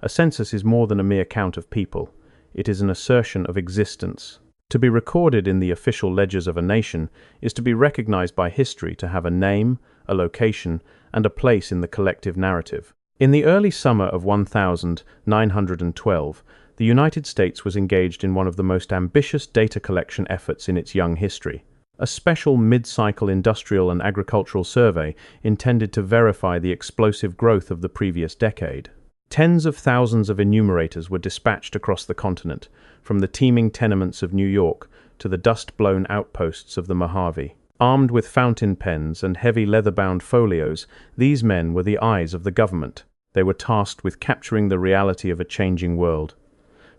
A census is more than a mere count of people. It is an assertion of existence. To be recorded in the official ledgers of a nation is to be recognized by history to have a name, a location, and a place in the collective narrative. In the early summer of 1912, the United States was engaged in one of the most ambitious data collection efforts in its young history. A special mid-cycle industrial and agricultural survey intended to verify the explosive growth of the previous decade. Tens of thousands of enumerators were dispatched across the continent, from the teeming tenements of New York to the dust-blown outposts of the Mojave. Armed with fountain pens and heavy leather-bound folios, these men were the eyes of the government. They were tasked with capturing the reality of a changing world.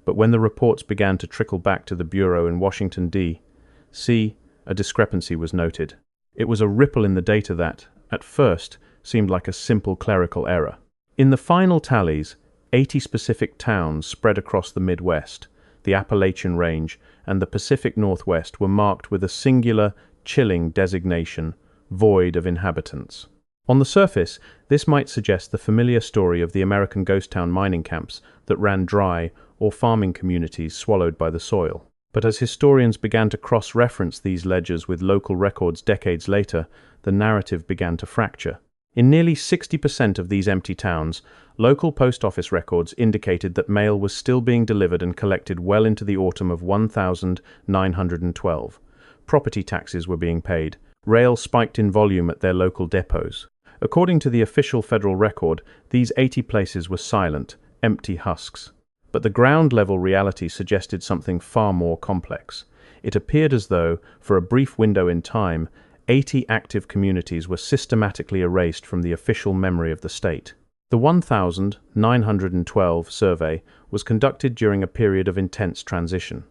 But when the reports began to trickle back to the Bureau in Washington, D.C., a discrepancy was noted. It was a ripple in the data that, at first, seemed like a simple clerical error. In the final tallies, 80 specific towns spread across the Midwest, the Appalachian Range, and the Pacific Northwest were marked with a singular, chilling designation, void of inhabitants. On the surface, this might suggest the familiar story of the American ghost town mining camps that ran dry or farming communities swallowed by the soil. But as historians began to cross-reference these ledgers with local records decades later, the narrative began to fracture. In nearly 60% of these empty towns, local post office records indicated that mail was still being delivered and collected well into the autumn of 1912. Property taxes were being paid. Rail spiked in volume at their local depots. According to the official federal record, these 80 places were silent, empty husks. But the ground-level reality suggested something far more complex. It appeared as though, for a brief window in time, 80 active communities were systematically erased from the official memory of the state. The 1912 survey was conducted during a period of intense transition.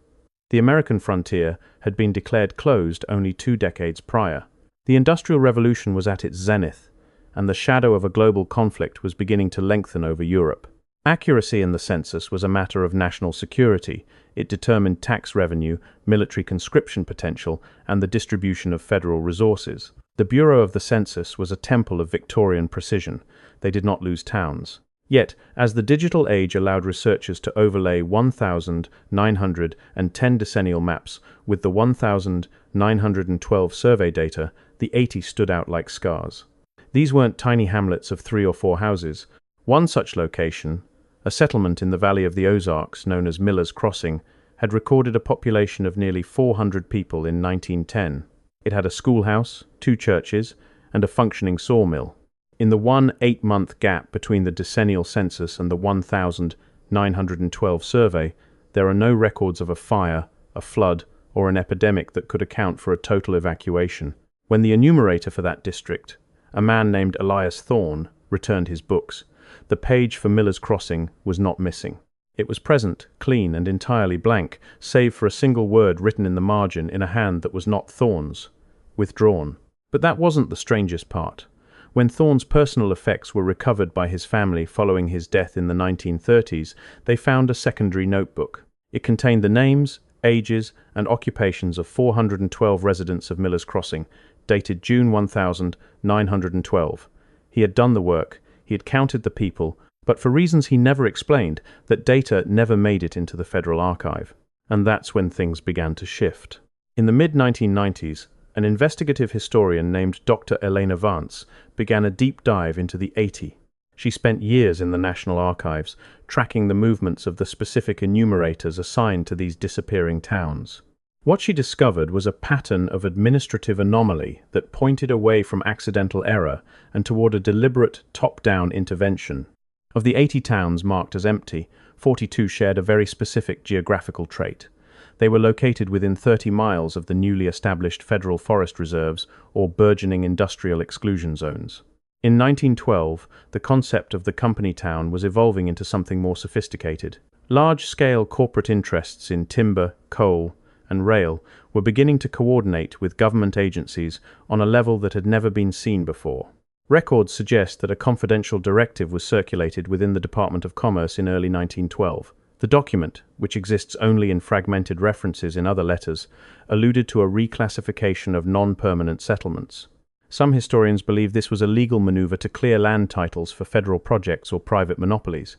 The American frontier had been declared closed only 2 decades prior. The Industrial Revolution was at its zenith, and the shadow of a global conflict was beginning to lengthen over Europe. Accuracy in the census was a matter of national security. It determined tax revenue, military conscription potential, and the distribution of federal resources. The Bureau of the Census was a temple of Victorian precision. They did not lose towns. Yet, as the digital age allowed researchers to overlay 1,910 decennial maps with the 1912 survey data, the 80 stood out like scars. These weren't tiny hamlets of 3 or 4 houses. One such location, a settlement in the valley of the Ozarks known as Miller's Crossing, had recorded a population of nearly 400 people in 1910. It had a schoolhouse, 2 churches, and a functioning sawmill. In the 8-month gap between the decennial census and the 1912 survey, there are no records of a fire, a flood, or an epidemic that could account for a total evacuation. When the enumerator for that district, a man named Elias Thorne, returned his books, the page for Miller's Crossing was not missing. It was present, clean and entirely blank, save for a single word written in the margin in a hand that was not Thorne's, withdrawn. But that wasn't the strangest part. When Thorne's personal effects were recovered by his family following his death in the 1930s, they found a secondary notebook. It contained the names, ages, and occupations of 412 residents of Miller's Crossing, dated June 1912. He had done the work. He had counted the people, but for reasons he never explained, that data never made it into the Federal Archive. And that's when things began to shift. In the mid-1990s, an investigative historian named Dr. Elena Vance began a deep dive into the 80. She spent years in the National Archives, tracking the movements of the specific enumerators assigned to these disappearing towns. What she discovered was a pattern of administrative anomaly that pointed away from accidental error and toward a deliberate top-down intervention. Of the 80 towns marked as empty, 42 shared a very specific geographical trait. They were located within 30 miles of the newly established federal forest reserves or burgeoning industrial exclusion zones. In 1912, the concept of the company town was evolving into something more sophisticated. Large-scale corporate interests in timber, coal, and rail were beginning to coordinate with government agencies on a level that had never been seen before. Records suggest that a confidential directive was circulated within the Department of Commerce in early 1912. The document, which exists only in fragmented references in other letters, alluded to a reclassification of non-permanent settlements. Some historians believe this was a legal maneuver to clear land titles for federal projects or private monopolies.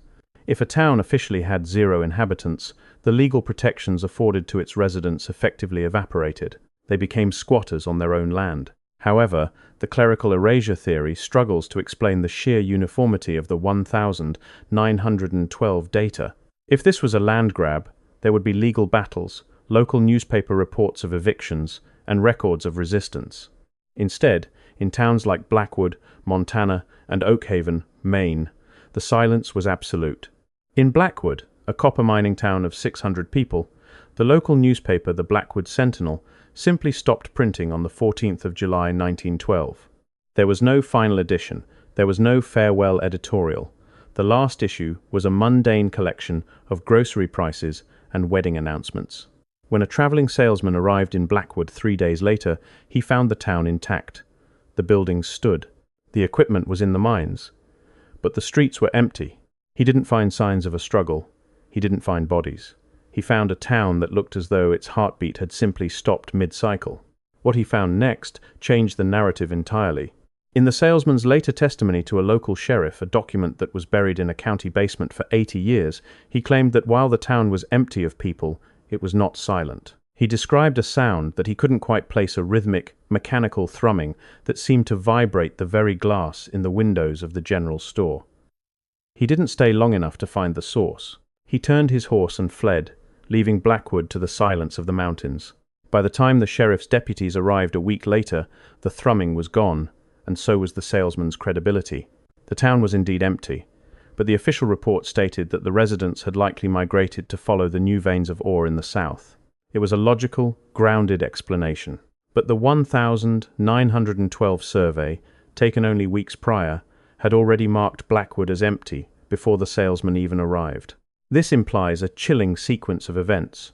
If a town officially had 0 inhabitants, the legal protections afforded to its residents effectively evaporated. They became squatters on their own land. However, the clerical erasure theory struggles to explain the sheer uniformity of the 1,912 data. If this was a land grab, there would be legal battles, local newspaper reports of evictions, and records of resistance. Instead, in towns like Blackwood, Montana, and Oakhaven, Maine, the silence was absolute. In Blackwood, a copper mining town of 600 people, the local newspaper, the Blackwood Sentinel, simply stopped printing on the 14th of July 1912. There was no final edition, there was no farewell editorial. The last issue was a mundane collection of grocery prices and wedding announcements. When a traveling salesman arrived in Blackwood 3 days later, he found the town intact. The buildings stood. The equipment was in the mines. But the streets were empty. He didn't find signs of a struggle. He didn't find bodies. He found a town that looked as though its heartbeat had simply stopped mid-cycle. What he found next changed the narrative entirely. In the salesman's later testimony to a local sheriff, a document that was buried in a county basement for 80 years, he claimed that while the town was empty of people, it was not silent. He described a sound that he couldn't quite place, a rhythmic, mechanical thrumming that seemed to vibrate the very glass in the windows of the general store. He didn't stay long enough to find the source. He turned his horse and fled, leaving Blackwood to the silence of the mountains. By the time the sheriff's deputies arrived a week later, the thrumming was gone, and so was the salesman's credibility. The town was indeed empty, but the official report stated that the residents had likely migrated to follow the new veins of ore in the south. It was a logical, grounded explanation. But the 1,912 survey, taken only weeks prior, had already marked Blackwood as empty before the salesman even arrived. This implies a chilling sequence of events.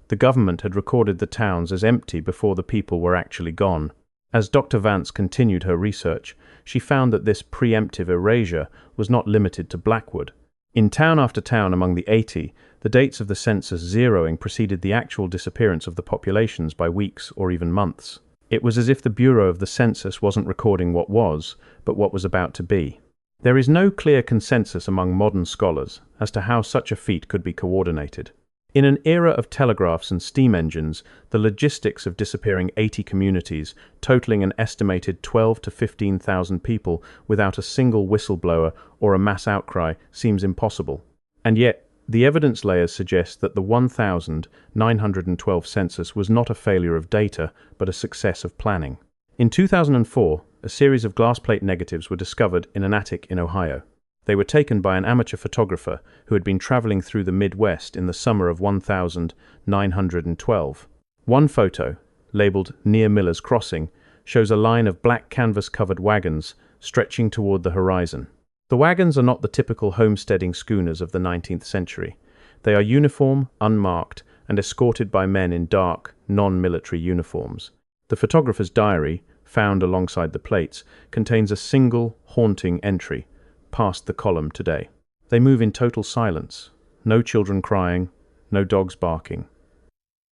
The government had recorded the towns as empty before the people were actually gone. As Dr. Vance continued her research, she found that this preemptive erasure was not limited to Blackwood. In town after town among the 80, the dates of the census zeroing preceded the actual disappearance of the populations by weeks or even months. It was as if the Bureau of the Census wasn't recording what was, but what was about to be. There is no clear consensus among modern scholars as to how such a feat could be coordinated. In an era of telegraphs and steam engines, the logistics of disappearing 80 communities, totaling an estimated 12 to 15,000 people without a single whistleblower or a mass outcry, seems impossible. And yet, the evidence layers suggest that the 1,912 census was not a failure of data, but a success of planning. In 2004, a series of glass plate negatives were discovered in an attic in Ohio. They were taken by an amateur photographer who had been traveling through the Midwest in the summer of 1912. One photo, labeled Near Miller's Crossing, shows a line of black canvas-covered wagons stretching toward the horizon. The wagons are not the typical homesteading schooners of the 19th century. They are uniform, unmarked, and escorted by men in dark, non-military uniforms. The photographer's diary, found alongside the plates, contains a single, haunting entry: past the column today. They move in total silence. No children crying, no dogs barking.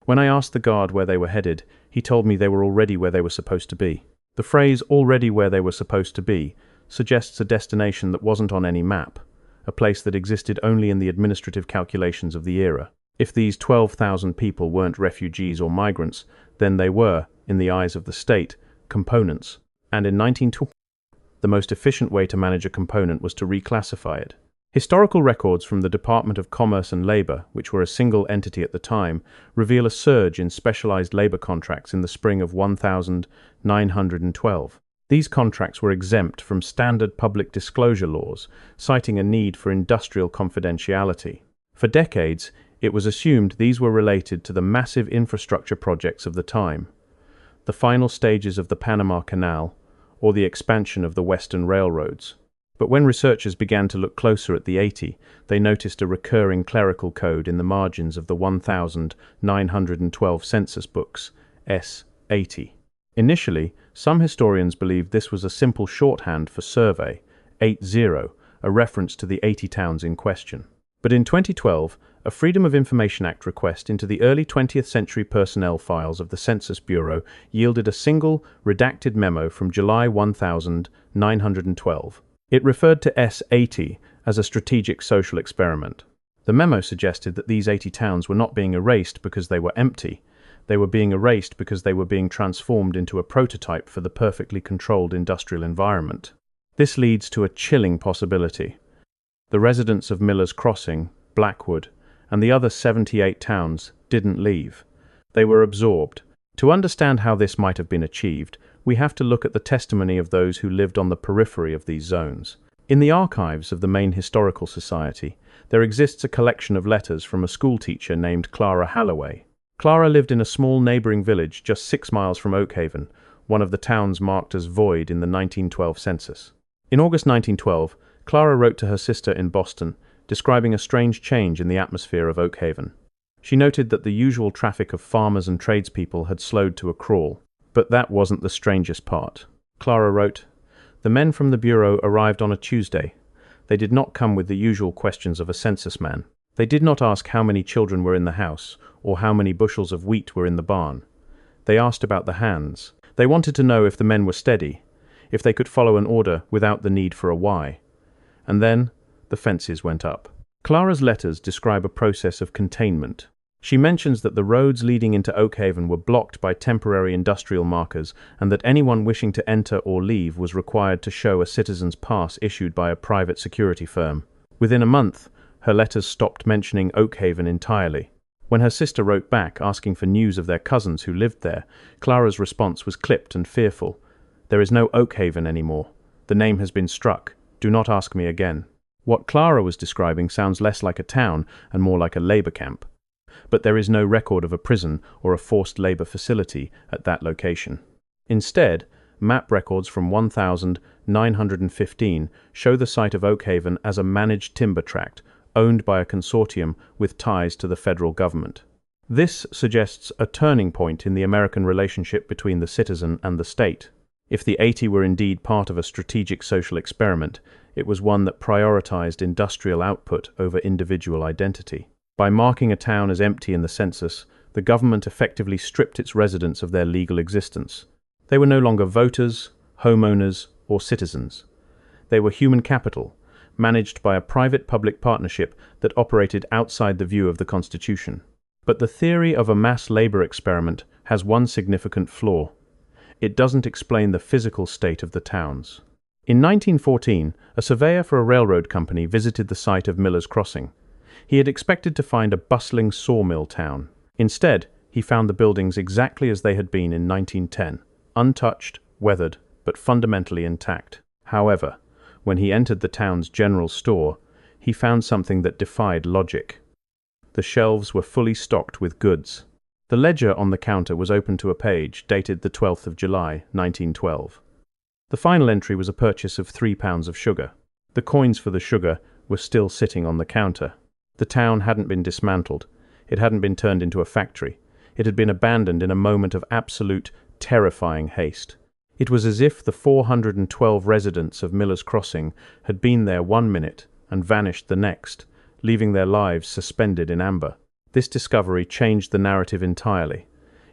When I asked the guard where they were headed, he told me they were already where they were supposed to be. The phrase "already where they were supposed to be" suggests a destination that wasn't on any map, a place that existed only in the administrative calculations of the era. If these 12,000 people weren't refugees or migrants, then they were, in the eyes of the state, components. And in 1912, the most efficient way to manage a component was to reclassify it. Historical records from the Department of Commerce and Labor, which were a single entity at the time, reveal a surge in specialized labor contracts in the spring of 1912. These contracts were exempt from standard public disclosure laws, citing a need for industrial confidentiality. For decades, it was assumed these were related to the massive infrastructure projects of the time, the final stages of the Panama Canal, or the expansion of the Western railroads. But when researchers began to look closer at the 80, they noticed a recurring clerical code in the margins of the 1,912 census books, S80. Initially, some historians believed this was a simple shorthand for survey, 80, a reference to the 80 towns in question. But in 2012, a Freedom of Information Act request into the early 20th century personnel files of the Census Bureau yielded a single, redacted memo from July 1912. It referred to S80 as a strategic social experiment. The memo suggested that these 80 towns were not being erased because they were empty. They were being erased because they were being transformed into a prototype for the perfectly controlled industrial environment. This leads to a chilling possibility. The residents of Miller's Crossing, Blackwood, and the other 78 towns didn't leave. They were absorbed. To understand how this might have been achieved, we have to look at the testimony of those who lived on the periphery of these zones. In the archives of the Maine Historical Society, there exists a collection of letters from a schoolteacher named Clara Halloway. Clara lived in a small neighboring village just 6 miles from Oakhaven, one of the towns marked as void in the 1912 census. In August 1912, Clara wrote to her sister in Boston, describing a strange change in the atmosphere of Oakhaven. She noted that the usual traffic of farmers and tradespeople had slowed to a crawl. But that wasn't the strangest part. Clara wrote, "The men from the Bureau arrived on a Tuesday. They did not come with the usual questions of a census man. They did not ask how many children were in the house, or how many bushels of wheat were in the barn. They asked about the hands. They wanted to know if the men were steady, if they could follow an order without the need for a why. And then the fences went up." Clara's letters describe a process of containment. She mentions that the roads leading into Oakhaven were blocked by temporary industrial markers and that anyone wishing to enter or leave was required to show a citizen's pass issued by a private security firm. Within a month, her letters stopped mentioning Oakhaven entirely. When her sister wrote back asking for news of their cousins who lived there, Clara's response was clipped and fearful. "There is no Oakhaven anymore. The name has been struck. Do not ask me again." What Clara was describing sounds less like a town and more like a labor camp. But there is no record of a prison or a forced labor facility at that location. Instead, map records from 1915 show the site of Oakhaven as a managed timber tract owned by a consortium with ties to the federal government. This suggests a turning point in the American relationship between the citizen and the state. If the 80 were indeed part of a strategic social experiment, it was one that prioritized industrial output over individual identity. By marking a town as empty in the census, the government effectively stripped its residents of their legal existence. They were no longer voters, homeowners, or citizens. They were human capital, managed by a private-public partnership that operated outside the view of the Constitution. But the theory of a mass labor experiment has one significant flaw. It doesn't explain the physical state of the towns. In 1914, a surveyor for a railroad company visited the site of Miller's Crossing. He had expected to find a bustling sawmill town. Instead, he found the buildings exactly as they had been in 1910, untouched, weathered, but fundamentally intact. However, when he entered the town's general store, he found something that defied logic. The shelves were fully stocked with goods. The ledger on the counter was open to a page dated the 12th of July, 1912. The final entry was a purchase of 3 pounds of sugar. The coins for the sugar were still sitting on the counter. The town hadn't been dismantled. It hadn't been turned into a factory. It had been abandoned in a moment of absolute, terrifying haste. It was as if the 412 residents of Miller's Crossing had been there 1 minute and vanished the next, leaving their lives suspended in amber. This discovery changed the narrative entirely.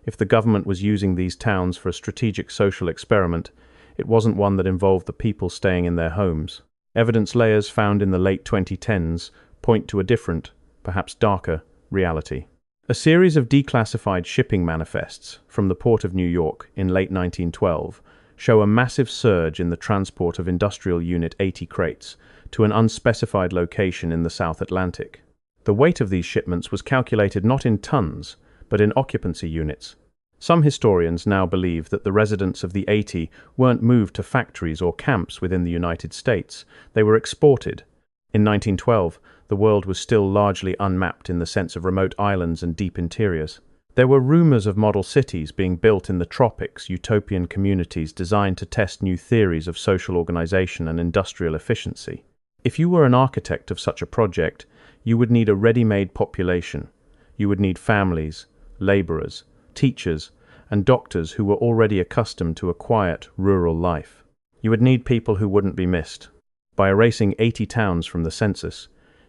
If the government was using these towns for a strategic social experiment, it wasn't one that involved the people staying in their homes. Evidence layers found in the late 2010s point to a different, perhaps darker, reality. A series of declassified shipping manifests from the Port of New York in late 1912 show a massive surge in the transport of Industrial Unit 80 crates to an unspecified location in the South Atlantic. The weight of these shipments was calculated not in tons, but in occupancy units. Some historians now believe that the residents of the 80 weren't moved to factories or camps within the United States. They were exported. In 1912, the world was still largely unmapped in the sense of remote islands and deep interiors. There were rumors of model cities being built in the tropics, utopian communities designed to test new theories of social organization and industrial efficiency. If you were an architect of such a project, you would need a ready-made population. You would need families, laborers, teachers, and doctors who were already accustomed to a quiet, rural life. You would need people who wouldn't be missed. By erasing 80 towns from the census,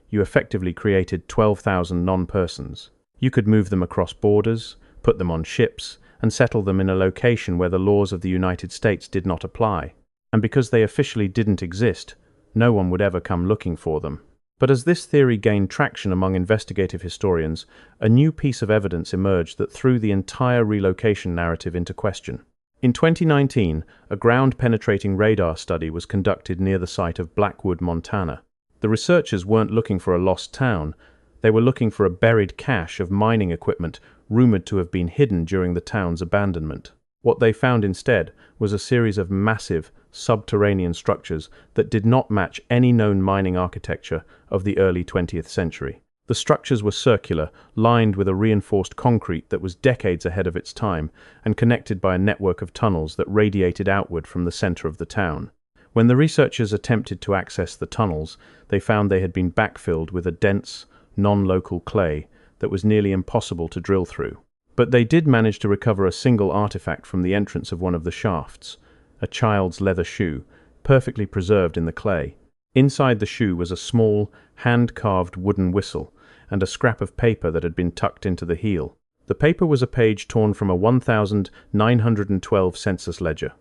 you effectively created 12,000 non-persons. You could move them across borders, put them on ships, and settle them in a location where the laws of the United States did not apply. And because they officially didn't exist, no one would ever come looking for them. But as this theory gained traction among investigative historians, a new piece of evidence emerged that threw the entire relocation narrative into question. In 2019, a ground-penetrating radar study was conducted near the site of Blackwood, Montana. The researchers weren't looking for a lost town, they were looking for a buried cache of mining equipment rumored to have been hidden during the town's abandonment. What they found instead was a series of massive, subterranean structures that did not match any known mining architecture of the early 20th century. The structures were circular, lined with a reinforced concrete that was decades ahead of its time, and connected by a network of tunnels that radiated outward from the center of the town. When the researchers attempted to access the tunnels, they found they had been backfilled with a dense, non-local clay that was nearly impossible to drill through. But they did manage to recover a single artifact from the entrance of one of the shafts, a child's leather shoe, perfectly preserved in the clay. Inside the shoe was a small, hand-carved wooden whistle and a scrap of paper that had been tucked into the heel. The paper was a page torn from a 1912 census ledger.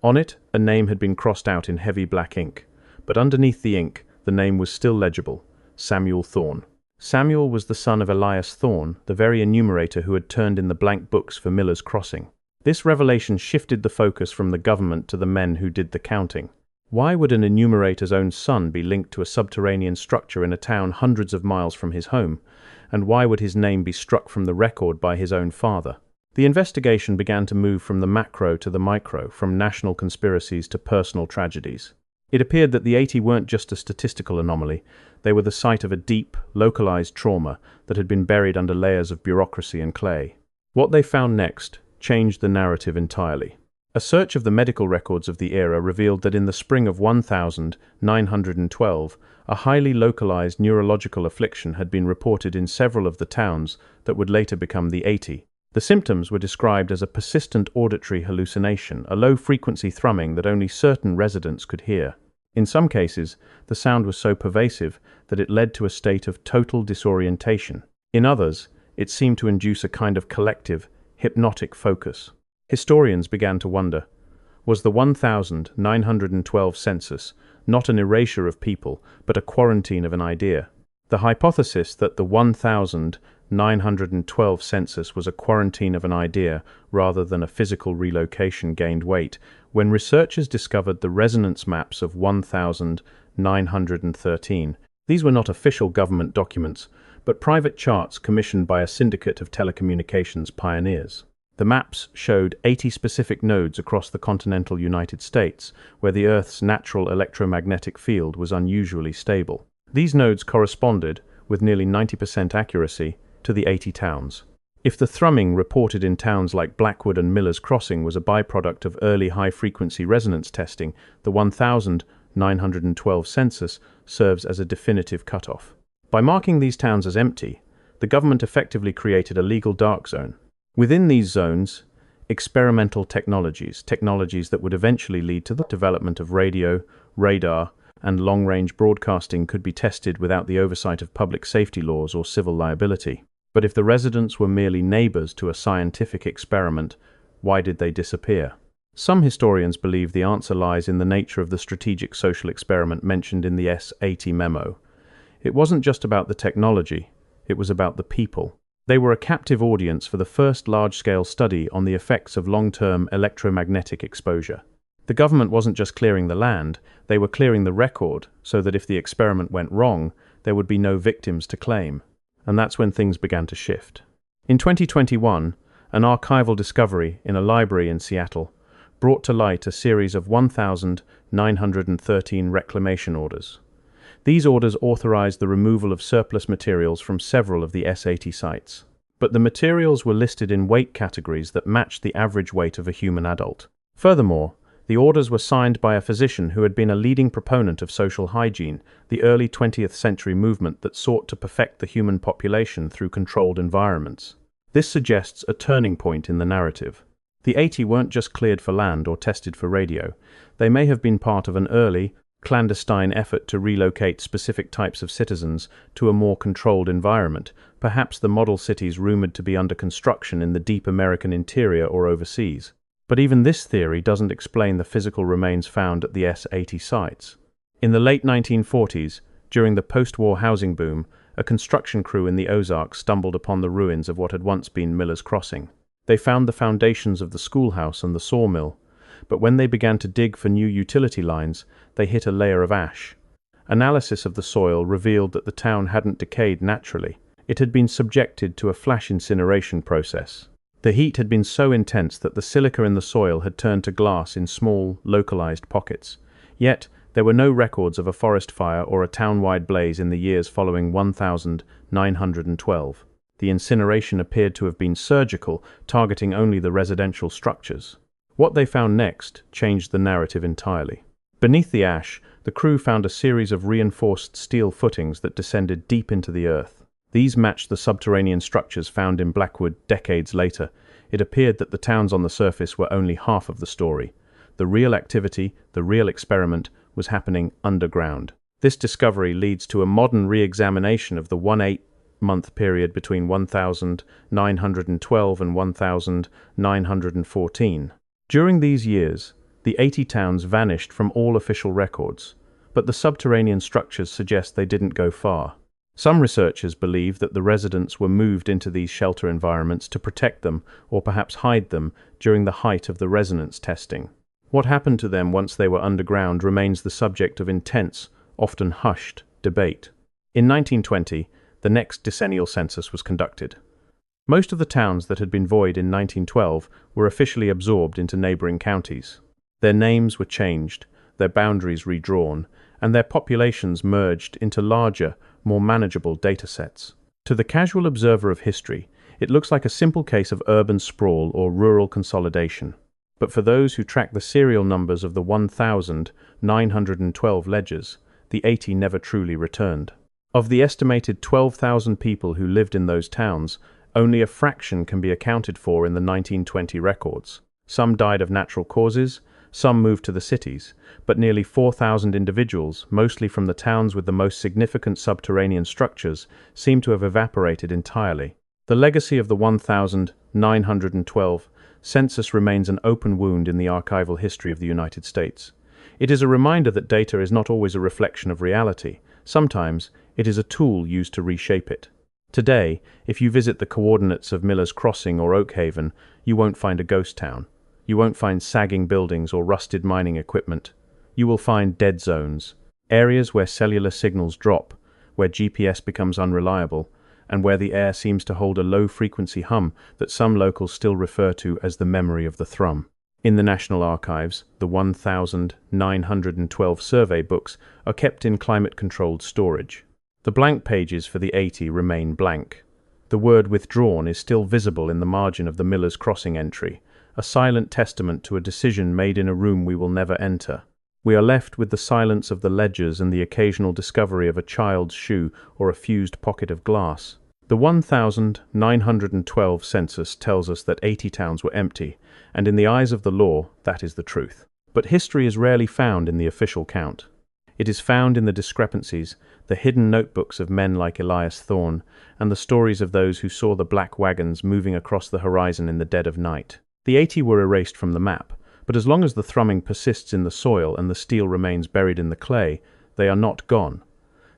On it, a name had been crossed out in heavy black ink, but underneath the ink, the name was still legible: Samuel Thorne. Samuel was the son of Elias Thorne, the very enumerator who had turned in the blank books for Miller's Crossing. This revelation shifted the focus from the government to the men who did the counting. Why would an enumerator's own son be linked to a subterranean structure in a town hundreds of miles from his home? And why would his name be struck from the record by his own father? The investigation began to move from the macro to the micro, from national conspiracies to personal tragedies. It appeared that the 80 weren't just a statistical anomaly, they were the site of a deep, localized trauma that had been buried under layers of bureaucracy and clay. What they found next changed the narrative entirely. A search of the medical records of the era revealed that in the spring of 1912, a highly localized neurological affliction had been reported in several of the towns that would later become the 80. The symptoms were described as a persistent auditory hallucination, a low-frequency thrumming that only certain residents could hear. In some cases, the sound was so pervasive that it led to a state of total disorientation. In others, it seemed to induce a kind of collective, hypnotic focus. Historians began to wonder, was the 1912 census not an erasure of people, but a quarantine of an idea? The hypothesis that the 1912 census was a quarantine of an idea rather than a physical relocation gained weight when researchers discovered the resonance maps of 1913. These were not official government documents, but private charts commissioned by a syndicate of telecommunications pioneers. The maps showed 80 specific nodes across the continental United States, where the Earth's natural electromagnetic field was unusually stable. These nodes corresponded, with nearly 90% accuracy, to the 80 towns. If the thrumming reported in towns like Blackwood and Miller's Crossing was a byproduct of early high-frequency resonance testing, the 1912 census serves as a definitive cutoff. By marking these towns as empty, the government effectively created a legal dark zone. Within these zones, experimental technologies that would eventually lead to the development of radio, radar, and long-range broadcasting could be tested without the oversight of public safety laws or civil liability. But if the residents were merely neighbors to a scientific experiment, why did they disappear? Some historians believe the answer lies in the nature of the strategic social experiment mentioned in the S-80 memo. It wasn't just about the technology, it was about the people. They were a captive audience for the first large-scale study on the effects of long-term electromagnetic exposure. The government wasn't just clearing the land, they were clearing the record so that if the experiment went wrong, there would be no victims to claim. And that's when things began to shift. In 2021, an archival discovery in a library in Seattle brought to light a series of 1,913 reclamation orders. These orders authorized the removal of surplus materials from several of the S-80 sites. But the materials were listed in weight categories that matched the average weight of a human adult. Furthermore, the orders were signed by a physician who had been a leading proponent of social hygiene, the early 20th century movement that sought to perfect the human population through controlled environments. This suggests a turning point in the narrative. The 80 weren't just cleared for land or tested for radio. They may have been part of an early, clandestine effort to relocate specific types of citizens to a more controlled environment, perhaps the model cities rumored to be under construction in the deep American interior or overseas. But even this theory doesn't explain the physical remains found at the S-80 sites. In the late 1940s, during the post-war housing boom, a construction crew in the Ozarks stumbled upon the ruins of what had once been Miller's Crossing. They found the foundations of the schoolhouse and the sawmill, but when they began to dig for new utility lines, they hit a layer of ash. Analysis of the soil revealed that the town hadn't decayed naturally. It had been subjected to a flash incineration process. The heat had been so intense that the silica in the soil had turned to glass in small, localized pockets. Yet, there were no records of a forest fire or a town-wide blaze in the years following 1912. The incineration appeared to have been surgical, targeting only the residential structures. What they found next changed the narrative entirely. Beneath the ash, the crew found a series of reinforced steel footings that descended deep into the earth. These matched the subterranean structures found in Blackwood decades later. It appeared that the towns on the surface were only half of the story. The real activity, the real experiment, was happening underground. This discovery leads to a modern re-examination of the 18-month period between 1912 and 1914. During these years, the 80 towns vanished from all official records, but the subterranean structures suggest they didn't go far. Some researchers believe that the residents were moved into these shelter environments to protect them or perhaps hide them during the height of the resonance testing. What happened to them once they were underground remains the subject of intense, often hushed, debate. In 1920, the next decennial census was conducted. Most of the towns that had been void in 1912 were officially absorbed into neighboring counties. Their names were changed, their boundaries redrawn, and their populations merged into larger, more manageable datasets. To the casual observer of history, it looks like a simple case of urban sprawl or rural consolidation. But for those who track the serial numbers of the 1,912 ledgers, the 80 never truly returned. Of the estimated 12,000 people who lived in those towns, only a fraction can be accounted for in the 1920 records. Some died of natural causes, some moved to the cities, but nearly 4,000 individuals, mostly from the towns with the most significant subterranean structures, seem to have evaporated entirely. The legacy of the 1,912 census remains an open wound in the archival history of the United States. It is a reminder that data is not always a reflection of reality. Sometimes it is a tool used to reshape it. Today, if you visit the coordinates of Miller's Crossing or Oakhaven, you won't find a ghost town. You won't find sagging buildings or rusted mining equipment. You will find dead zones, areas where cellular signals drop, where GPS becomes unreliable, and where the air seems to hold a low-frequency hum that some locals still refer to as the memory of the thrum. In the National Archives, the 1,912 survey books are kept in climate-controlled storage. The blank pages for the 80 remain blank. The word withdrawn is still visible in the margin of the Miller's Crossing entry, a silent testament to a decision made in a room we will never enter. We are left with the silence of the ledgers and the occasional discovery of a child's shoe or a fused pocket of glass. The 1,912 census tells us that 80 towns were empty, and in the eyes of the law, that is the truth. But history is rarely found in the official count. It is found in the discrepancies, the hidden notebooks of men like Elias Thorne, and the stories of those who saw the black wagons moving across the horizon in the dead of night. The 80 were erased from the map, but as long as the thrumming persists in the soil and the steel remains buried in the clay, they are not gone.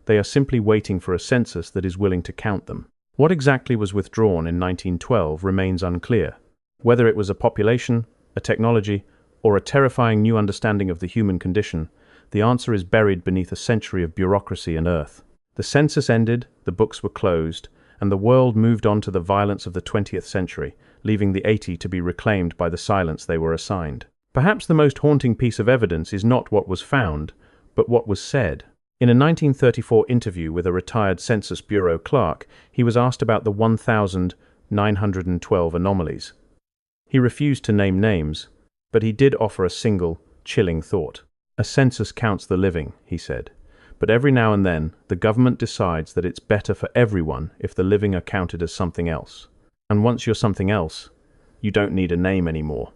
They are simply waiting for a census that is willing to count them. What exactly was withdrawn in 1912 remains unclear. Whether it was a population, a technology, or a terrifying new understanding of the human condition, the answer is buried beneath a century of bureaucracy and earth. The census ended, the books were closed, and the world moved on to the violence of the 20th century, leaving the 80 to be reclaimed by the silence they were assigned. Perhaps the most haunting piece of evidence is not what was found, but what was said. In a 1934 interview with a retired Census Bureau clerk, he was asked about the 1,912 anomalies. He refused to name names, but he did offer a single, chilling thought. A census counts the living, he said, but every now and then the government decides that it's better for everyone if the living are counted as something else. And once you're something else, you don't need a name anymore.